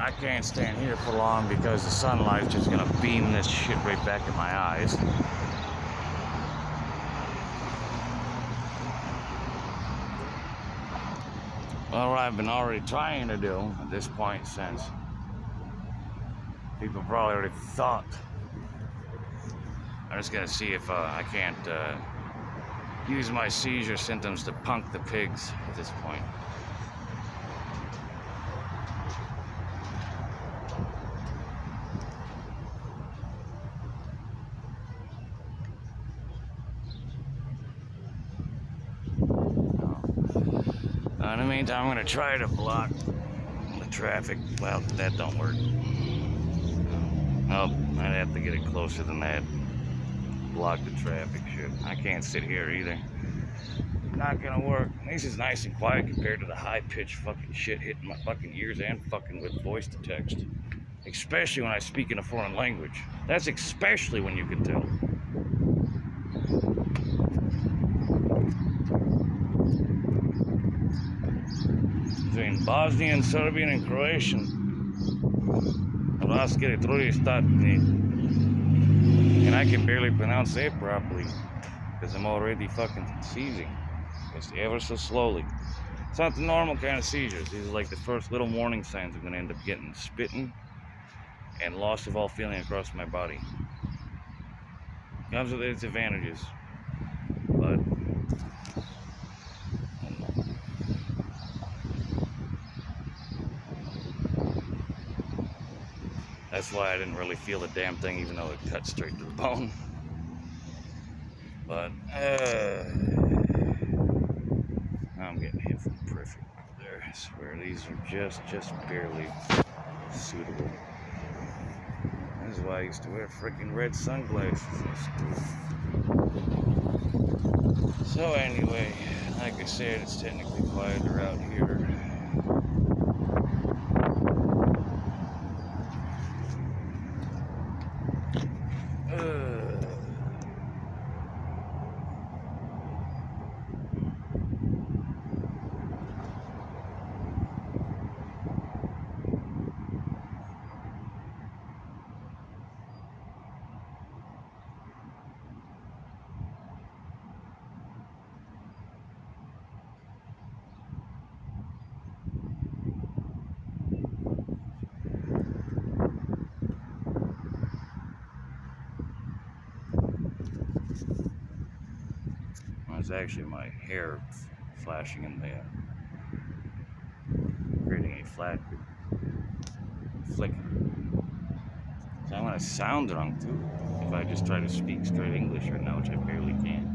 I can't stand here for long because the sunlight's just gonna beam this shit right back in my eyes. Well, what I've been already trying to do at this point, since people probably already thought, I'm just gonna see if I can't use my seizure symptoms to punk the pigs at this point. In the meantime, I'm gonna try to block the traffic. Well, that don't work. Oh, I'd have to get it closer than that. Block the traffic shit. I can't sit here either. Not gonna work. This is nice and quiet compared to the high-pitched fucking shit hitting my fucking ears and fucking with voice to text. Especially when I speak in a foreign language. That's especially when you can tell. Between Bosnian, Serbian, and Croatian. And I can barely pronounce that properly because I'm already fucking seizing. It's ever so slowly. It's not the normal kind of seizures. These are like the first little warning signs I'm gonna end up getting: spitting and loss of all feeling across my body. Comes with its advantages, but that's why I didn't really feel the damn thing, even though it cut straight to the bone. But I'm getting hit from the periphery there. I swear these are just barely suitable. This is why I used to wear freaking red sunglasses in school. So anyway, like I said, it's technically quieter out here. It's actually my hair flashing in the creating a flat flick. So I'm gonna sound drunk too if I just try to speak straight English right now, which I barely can.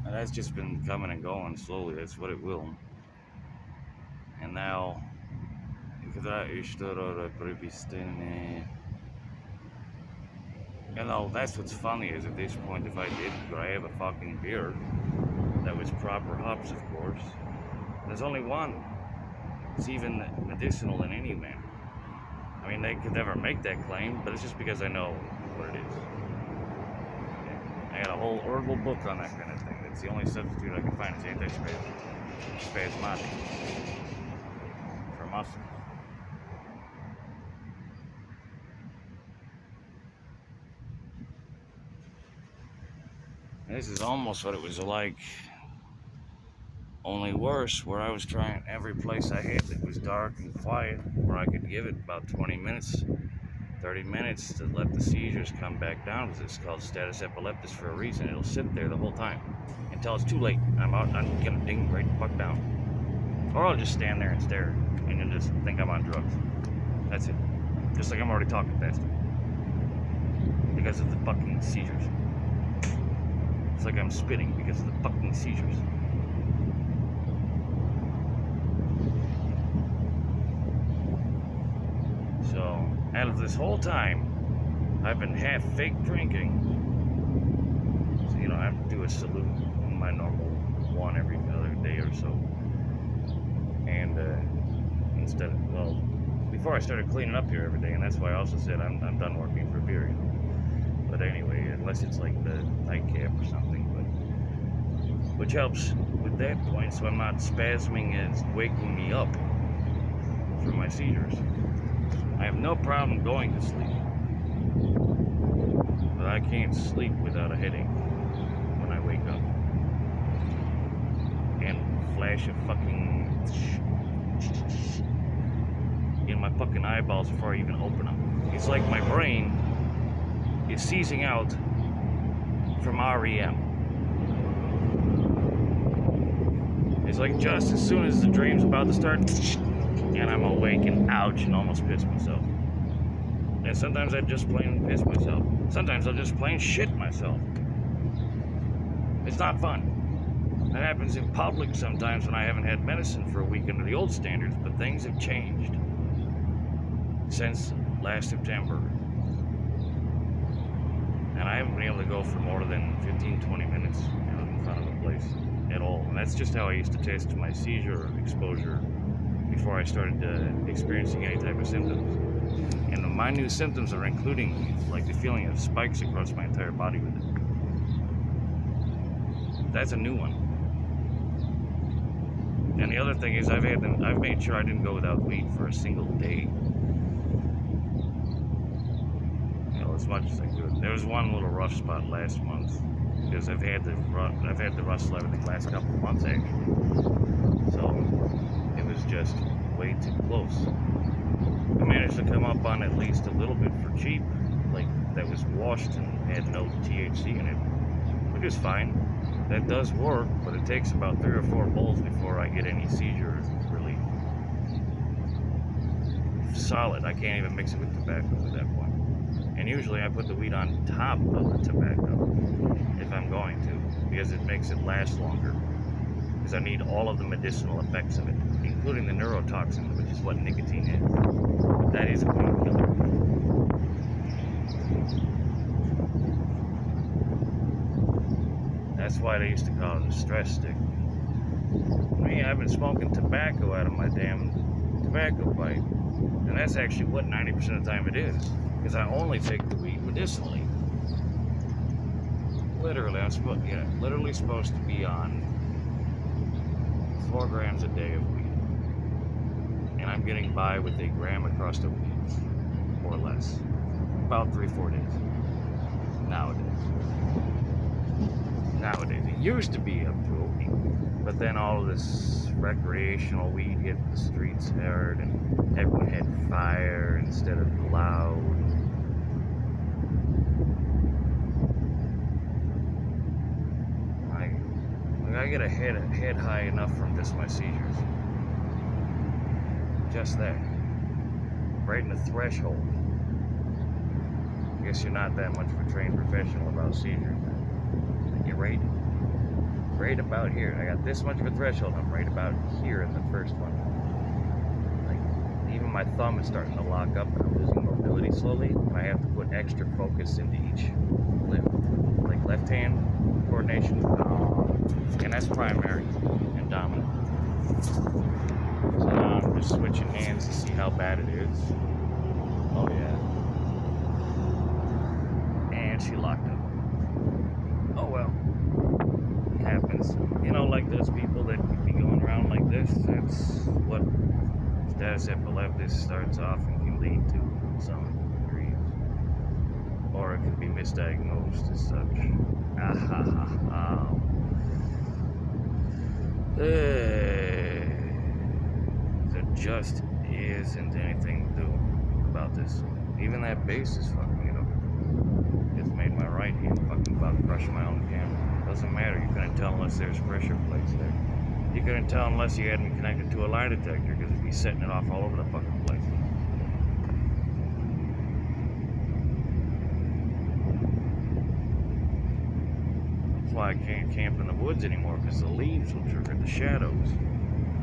And that's just been coming and going slowly. That's what it will. And now, you know, that's what's funny is at this point, if I did grab a fucking beer that was proper hops, of course, there's only one. It's even medicinal in any manner. I mean, they could never make that claim, but it's just because I know what it is. I got a whole herbal book on that kind of thing. It's the only substitute I can find is antispasmodic for muscle. This is almost what it was like, only worse, where I was trying every place I hit that was dark and quiet, where I could give it about 20 minutes, 30 minutes to let the seizures come back down, because it's called status epilepticus for a reason. It'll sit there the whole time until it's too late. I'm gonna ding right the fuck down. Or I'll just stand there and stare and then just think I'm on drugs. That's it. Just like I'm already talking faster. Because of the fucking seizures. It's like I'm spitting because of the fucking seizures. So, out of this whole time, I've been half fake drinking. So, you know, I have to do a salute on my normal one every other day or so. And instead of, well, before I started cleaning up here every day, and that's why I also said I'm done working for beer, you know. But anyway, unless it's like the nightcap or something, but which helps with that point, so I'm not spasming and waking me up. from my seizures. I have no problem going to sleep, but I can't sleep without a headache when I wake up. And flash of fucking in my fucking eyeballs before I even open them. It's like my brain is seizing out from REM. It's like just as soon as the dream's about to start, and I'm awake and ouch and almost piss myself. And sometimes I just plain piss myself. Sometimes I'll just plain shit myself. It's not fun. That happens in public sometimes when I haven't had medicine for a week under the old standards, but things have changed since last September. And I haven't been able to go for more than 15-20 minutes in front of the place at all. And that's just how I used to test my seizure exposure before I started experiencing any type of symptoms. And my new symptoms are including like the feeling of spikes across my entire body with it. That's a new one. And the other thing is I've made sure I didn't go without weed for a single day. As much as I could. There was one little rough spot last month because I've had the rustle everything the last couple of months actually. So it was just way too close. I managed to come up on at least a little bit for cheap, like that was washed and had no THC in it, which is fine. That does work, but it takes about 3 or 4 bowls before I get any seizure relief. Solid. I can't even mix it with tobacco at that point. And usually I put the weed on top of the tobacco if I'm going to, because it makes it last longer. Because I need all of the medicinal effects of it, including the neurotoxin, which is what nicotine is. That is a painkiller. That's why they used to call it a stress stick. Me, I've been smoking tobacco out of my damn tobacco pipe. And that's actually what 90% of the time it is. Because I only take the weed medicinally. Literally, literally supposed to be on 4 grams a day of weed. And I'm getting by with 1 gram across the week, or less. About 3-4 days. Nowadays. It used to be up to a week. But then all of this recreational weed hit the streets hard, and everyone had fire instead of loud. I get a head high enough from just my seizures. Just that. Right in the threshold. I guess you're not that much of a trained professional about seizures. You're right about here. I got this much of a threshold. I'm right about here in the first one. Like, even my thumb is starting to lock up and I'm losing mobility slowly. And I have to put extra focus into each limb. Like left hand coordination. And that's primary and dominant. So now I'm just switching hands to see how bad it is. Oh yeah. And she locked up. Oh well. It happens. You know, like those people that be going around like this, that's what status epilepticus starts off and can lead to in some degrees. Or it can be misdiagnosed as such. There just isn't anything to do about this. Even that bass is fucking it up. It's made my right hand fucking about to crush my own camera. Doesn't matter, you couldn't tell unless there's pressure plates there. You couldn't tell unless you had me connected to a lie detector, because it'd be setting it off all over the fucking place. That's why I can't camp in the woods anymore, because the leaves will trigger the shadows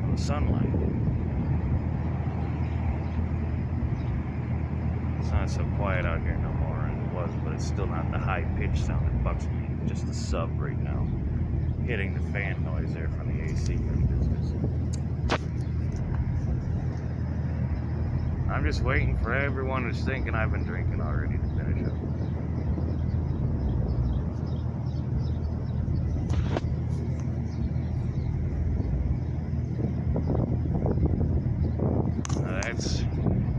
from the sunlight. It's not so quiet out here no more, and it was, but it's still not the high-pitched sound that bugs me. Just the sub right now, hitting the fan noise there from the AC in the distance. I'm just waiting for everyone who's thinking I've been drinking already to finish up. minutes.